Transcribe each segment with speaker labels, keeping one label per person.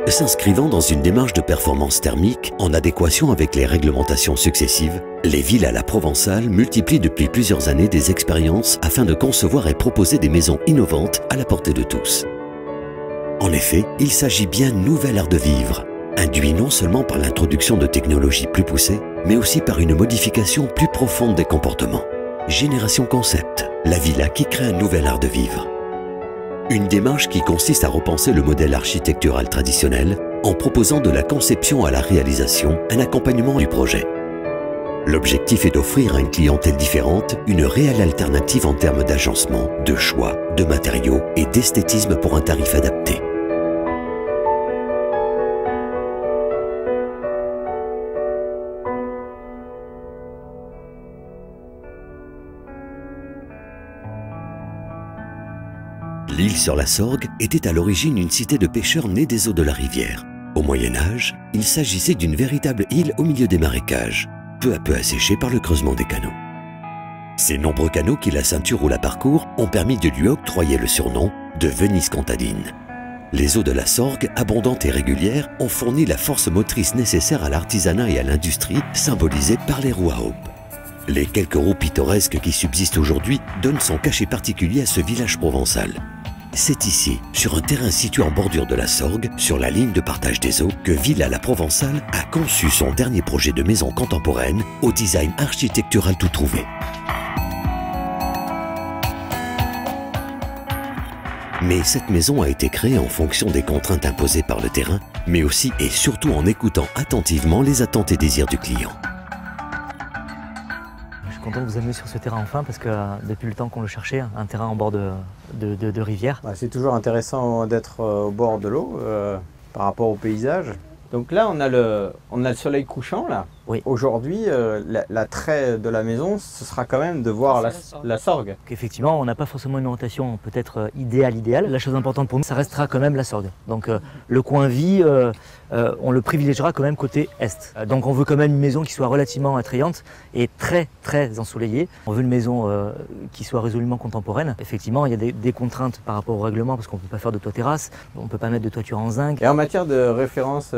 Speaker 1: S'inscrivant dans une démarche de performance thermique en adéquation avec les réglementations successives, les villes à la Provençale multiplient depuis plusieurs années des expériences afin de concevoir et proposer des maisons innovantes à la portée de tous. En effet, il s'agit bien d'un nouvel art de vivre, induit non seulement par l'introduction de technologies plus poussées, mais aussi par une modification plus profonde des comportements. Génération Concept, la villa qui crée un nouvel art de vivre. Une démarche qui consiste à repenser le modèle architectural traditionnel en proposant de la conception à la réalisation un accompagnement du projet. L'objectif est d'offrir à une clientèle différente une réelle alternative en termes d'agencement, de choix, de matériaux et d'esthétisme pour un tarif adapté. L'île sur la Sorgue était à l'origine une cité de pêcheurs née des eaux de la rivière. Au Moyen-Âge, il s'agissait d'une véritable île au milieu des marécages, peu à peu asséchée par le creusement des canaux. Ces nombreux canaux qui la ceinture ou la parcourent ont permis de lui octroyer le surnom de Venise contadine. Les eaux de la Sorgue, abondantes et régulières, ont fourni la force motrice nécessaire à l'artisanat et à l'industrie, symbolisée par les roues à aubes. Les quelques roues pittoresques qui subsistent aujourd'hui donnent son cachet particulier à ce village provençal. C'est ici, sur un terrain situé en bordure de la Sorgue, sur la ligne de partage des eaux, que Villa la Provençale a conçu son dernier projet de maison contemporaine au design architectural tout trouvé. Mais cette maison a été créée en fonction des contraintes imposées par le terrain, mais aussi et surtout en écoutant attentivement les attentes et désirs du client.
Speaker 2: Je suis content de vous amener sur ce terrain enfin parce que depuis le temps qu'on le cherchait, un terrain en bord de rivière.
Speaker 3: C'est toujours intéressant d'être au bord de l'eau par rapport au paysage. Donc là, on a le soleil couchant là.
Speaker 2: Oui.
Speaker 3: Aujourd'hui, l'attrait de la maison, ce sera quand même de voir la Sorgue.
Speaker 2: Effectivement, on n'a pas forcément une orientation peut-être idéale. La chose importante pour nous, ça restera quand même la Sorgue. Donc le coin vie, on le privilégiera quand même côté est. Donc on veut quand même une maison qui soit relativement attrayante et très ensoleillée. On veut une maison qui soit résolument contemporaine. Effectivement, il y a des contraintes par rapport au règlement parce qu'on ne peut pas faire de toit terrasse, on ne peut pas mettre de toiture en zinc.
Speaker 3: Et en matière de référence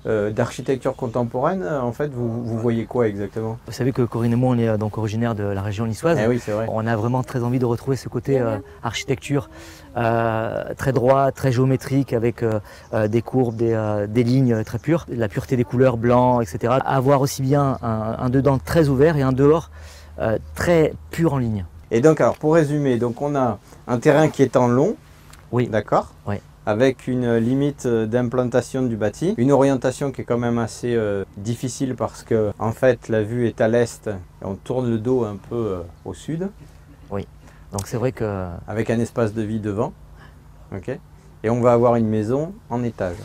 Speaker 3: d'architecture contemporaine, en fait, vous voyez quoi exactement?
Speaker 2: Vous savez que Corinne et moi, on est donc originaire de la région niçoise.
Speaker 3: Eh oui, c'est vrai.
Speaker 2: On a vraiment très envie de retrouver ce côté architecture très droit, très géométrique, avec des courbes, des lignes très pures, la pureté des couleurs, blanc, etc. Avoir aussi bien un dedans très ouvert et un dehors très pur en ligne.
Speaker 3: Et donc, alors, pour résumer, donc on a un terrain qui est en long,
Speaker 2: oui.
Speaker 3: D'accord,
Speaker 2: oui.
Speaker 3: Avec une limite d'implantation du bâti, une orientation qui est quand même assez difficile parce que en fait la vue est à l'est et on tourne le dos un peu au sud.
Speaker 2: Oui, donc c'est vrai que...
Speaker 3: Avec un espace de vie devant, ok. Et on va avoir une maison en étage.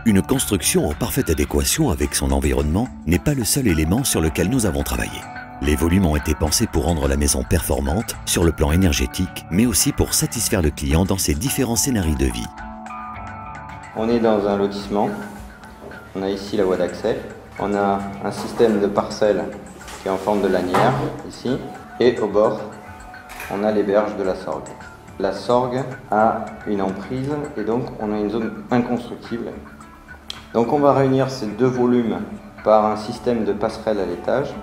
Speaker 1: Une construction en parfaite adéquation avec son environnement n'est pas le seul élément sur lequel nous avons travaillé. Les volumes ont été pensés pour rendre la maison performante sur le plan énergétique, mais aussi pour satisfaire le client dans ses différents scénarios de vie.
Speaker 4: On est dans un lotissement, on a ici la voie d'accès, on a un système de parcelles qui est en forme de lanière, ici, et au bord, on a les berges de la Sorgue. La Sorgue a une emprise et donc on a une zone inconstructible. Donc on va réunir ces deux volumes par un système de passerelles à l'étage,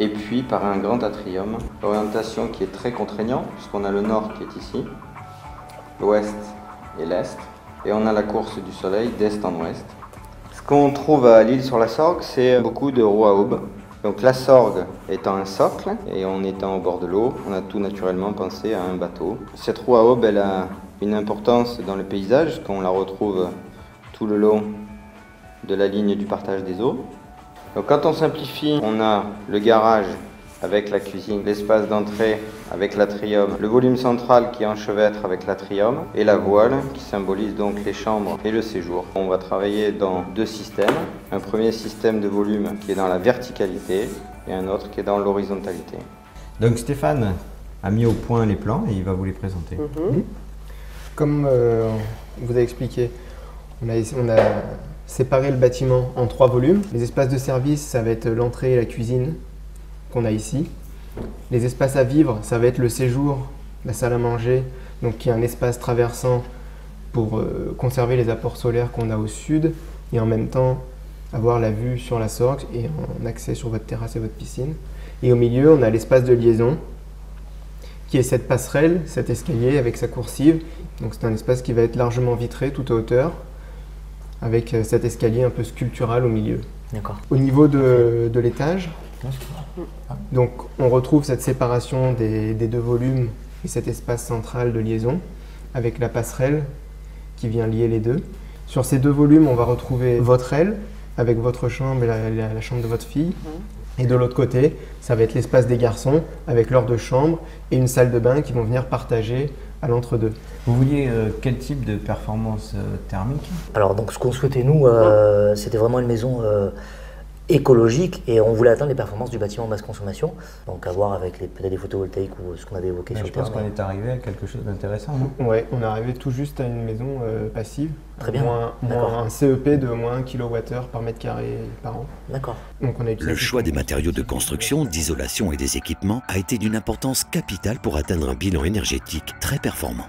Speaker 4: et puis par un grand atrium, orientation qui est très contraignante, puisqu'on a le nord qui est ici, l'ouest et l'est, et on a la course du soleil d'est en ouest. Ce qu'on trouve à l'île sur la Sorgue, c'est beaucoup de roues à aubes. Donc la Sorgue étant un socle, et en étant au bord de l'eau, on a tout naturellement pensé à un bateau. Cette roue à aubes, elle a une importance dans le paysage, qu'on la retrouve tout le long de la ligne du partage des eaux. Donc quand on simplifie, on a le garage avec la cuisine, l'espace d'entrée avec l'atrium, le volume central qui enchevêtre avec l'atrium et la voile qui symbolise donc les chambres et le séjour. On va travailler dans deux systèmes. Un premier système de volume qui est dans la verticalité et un autre qui est dans l'horizontalité. Donc Stéphane,
Speaker 3: a mis au point les plans et il va vous les présenter.
Speaker 5: Comme vous avez expliqué, on a séparé le bâtiment en 3 volumes. Les espaces de service, ça va être l'entrée et la cuisine qu'on a ici. Les espaces à vivre, ça va être le séjour, la salle à manger, donc qui est un espace traversant pour conserver les apports solaires qu'on a au sud et en même temps avoir la vue sur la Sorgue et un accès sur votre terrasse et votre piscine. Et au milieu, on a l'espace de liaison qui est cette passerelle, cet escalier avec sa coursive. Donc c'est un espace qui va être largement vitré tout à hauteur avec cet escalier un peu sculptural au milieu.
Speaker 2: D'accord.
Speaker 5: Au niveau de l'étage, donc on retrouve cette séparation des 2 volumes et cet espace central de liaison avec la passerelle qui vient lier les deux. Sur ces 2 volumes, on va retrouver votre aile avec votre chambre et la chambre de votre fille. Et de l'autre côté, ça va être l'espace des garçons avec leurs 2 chambres et une salle de bain qui vont venir partager à l'entre-deux.
Speaker 3: Vous vouliez quel type de performance thermique?
Speaker 2: Alors donc ce qu'on souhaitait nous, c'était vraiment une maison écologique et on voulait atteindre les performances du bâtiment basse consommation. Donc à voir avec peut-être des photovoltaïques ou ce qu'on avait évoqué sur le terrain.
Speaker 3: Je pense qu'on est arrivé à quelque chose d'intéressant, non?
Speaker 5: Ouais, on est arrivé tout juste à une maison passive.
Speaker 2: Très bien.
Speaker 5: Moins un CEP de moins 1 kWh par mètre carré par an.
Speaker 2: D'accord.
Speaker 5: Donc on a
Speaker 1: Le choix des matériaux de construction, d'isolation et des équipements a été d'une importance capitale pour atteindre un bilan énergétique très performant.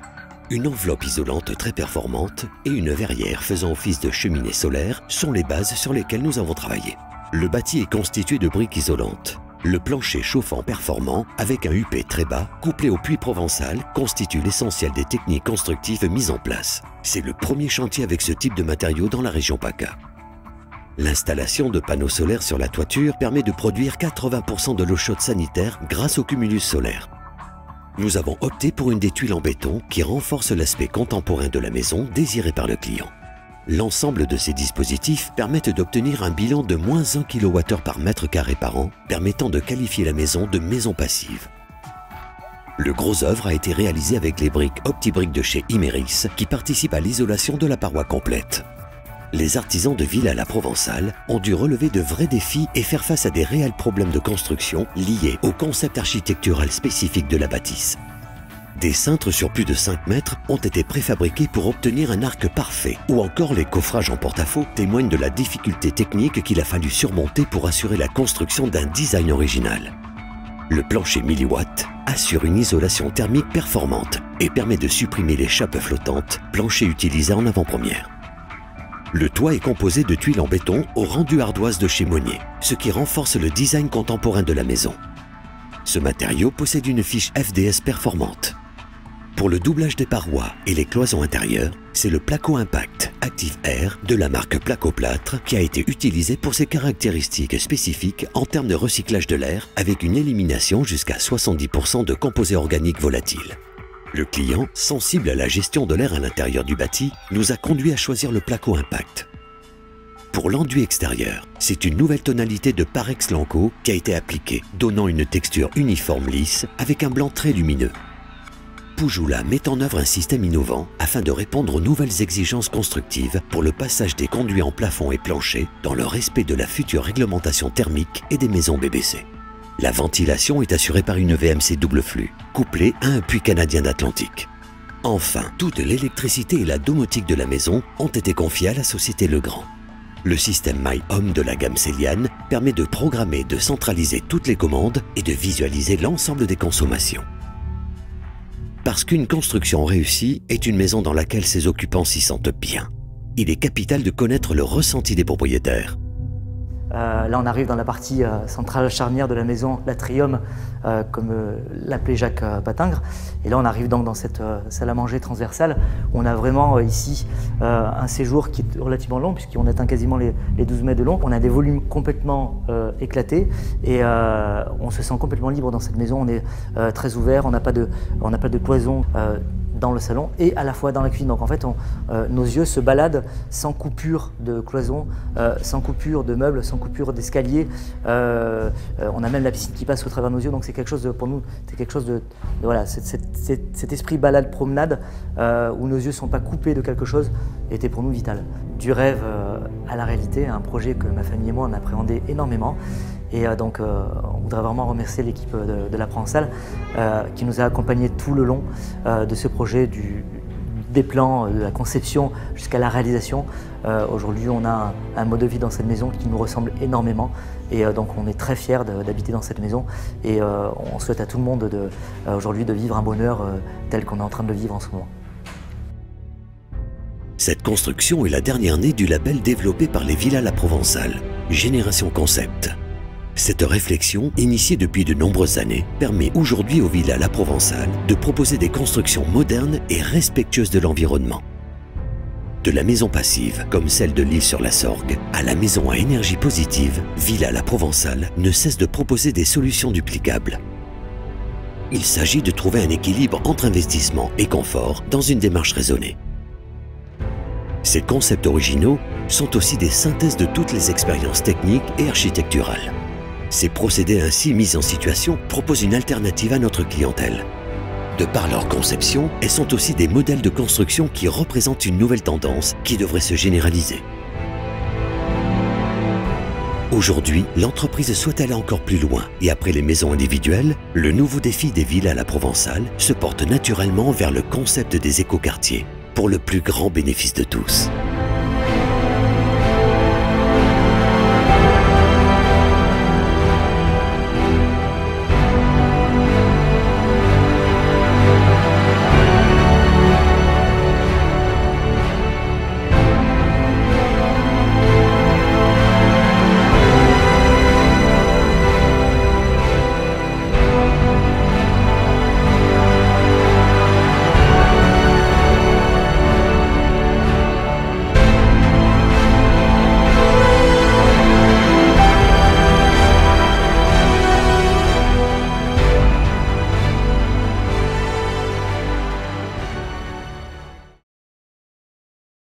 Speaker 1: Une enveloppe isolante très performante et une verrière faisant office de cheminée solaire sont les bases sur lesquelles nous avons travaillé. Le bâti est constitué de briques isolantes. Le plancher chauffant performant, avec un UP très bas, couplé au puits provençal, constitue l'essentiel des techniques constructives mises en place. C'est le premier chantier avec ce type de matériaux dans la région PACA. L'installation de panneaux solaires sur la toiture permet de produire 80% de l'eau chaude sanitaire grâce au cumulus solaire. Nous avons opté pour une des tuiles en béton qui renforce l'aspect contemporain de la maison désiré par le client. L'ensemble de ces dispositifs permettent d'obtenir un bilan de moins 1 kWh par mètre carré par an, permettant de qualifier la maison de maison passive. Le gros œuvre a été réalisé avec les briques OptiBrick de chez Imerys, qui participent à l'isolation de la paroi complète. Les artisans de Villa la Provençale ont dû relever de vrais défis et faire face à des réels problèmes de construction liés au concept architectural spécifique de la bâtisse. Des cintres sur plus de 5 mètres ont été préfabriqués pour obtenir un arc parfait, ou encore les coffrages en porte-à-faux témoignent de la difficulté technique qu'il a fallu surmonter pour assurer la construction d'un design original. Le plancher 1000 watts assure une isolation thermique performante et permet de supprimer les chapes flottantes, plancher utilisé en avant-première. Le toit est composé de tuiles en béton au rendu ardoise de chez Monnier, ce qui renforce le design contemporain de la maison. Ce matériau possède une fiche FDS performante. Pour le doublage des parois et les cloisons intérieures, c'est le Placo Impact Active Air de la marque Placo-Plâtre qui a été utilisé pour ses caractéristiques spécifiques en termes de recyclage de l'air avec une élimination jusqu'à 70% de composés organiques volatiles. Le client, sensible à la gestion de l'air à l'intérieur du bâti, nous a conduit à choisir le Placo Impact. Pour l'enduit extérieur, c'est une nouvelle tonalité de Parex Lanco qui a été appliquée, donnant une texture uniforme lisse avec un blanc très lumineux. Poujoula met en œuvre un système innovant afin de répondre aux nouvelles exigences constructives pour le passage des conduits en plafond et plancher dans le respect de la future réglementation thermique et des maisons BBC. La ventilation est assurée par une VMC double flux, couplée à un puits canadien d'Atlantique. Enfin, toute l'électricité et la domotique de la maison ont été confiées à la société Legrand. Le système MyHome de la gamme Céliane permet de programmer, de centraliser toutes les commandes et de visualiser l'ensemble des consommations. Parce qu'une construction réussie est une maison dans laquelle ses occupants s'y sentent bien. Il est capital de connaître le ressenti des propriétaires.
Speaker 2: Là, on arrive dans la partie centrale charnière de la maison, l'atrium, comme l'appelait Jacques Patingre. Et là, on arrive donc dans cette salle à manger transversale. On a vraiment ici un séjour qui est relativement long, puisqu'on atteint quasiment les 12 mètres de long. On a des volumes complètement éclatés et on se sent complètement libre dans cette maison. On est très ouvert, on n'a pas de cloison dans le salon et à la fois dans la cuisine. Donc en fait, nos yeux se baladent sans coupure de cloison, sans coupure de meubles, sans coupure d'escalier. On a même la piscine qui passe au travers de nos yeux, donc c'est quelque chose pour nous, c'est quelque chose de voilà, cet esprit balade promenade où nos yeux ne sont pas coupés de quelque chose était pour nous vital. Du rêve à la réalité, un projet que ma famille et moi on appréhendait énormément Et donc on voudrait vraiment remercier l'équipe de la Provençale qui nous a accompagnés tout le long de ce projet, des plans, de la conception jusqu'à la réalisation. Aujourd'hui, on a un mode de vie dans cette maison qui nous ressemble énormément et donc on est très fiers d'habiter dans cette maison et on souhaite à tout le monde aujourd'hui de vivre un bonheur tel qu'on est en train de le vivre en ce moment.
Speaker 1: Cette construction est la dernière née du label développé par les Villas La Provençale, Génération Concept. Cette réflexion, initiée depuis de nombreuses années, permet aujourd'hui aux Villas La Provençale de proposer des constructions modernes et respectueuses de l'environnement. De la maison passive, comme celle de l'île sur la Sorgue, à la maison à énergie positive, Villas La Provençale ne cesse de proposer des solutions duplicables. Il s'agit de trouver un équilibre entre investissement et confort dans une démarche raisonnée. Ces concepts originaux sont aussi des synthèses de toutes les expériences techniques et architecturales. Ces procédés ainsi mis en situation proposent une alternative à notre clientèle. De par leur conception, elles sont aussi des modèles de construction qui représentent une nouvelle tendance qui devrait se généraliser. Aujourd'hui, l'entreprise souhaite aller encore plus loin et après les maisons individuelles, le nouveau défi des Villas La Provençale se porte naturellement vers le concept des écoquartiers pour le plus grand bénéfice de tous.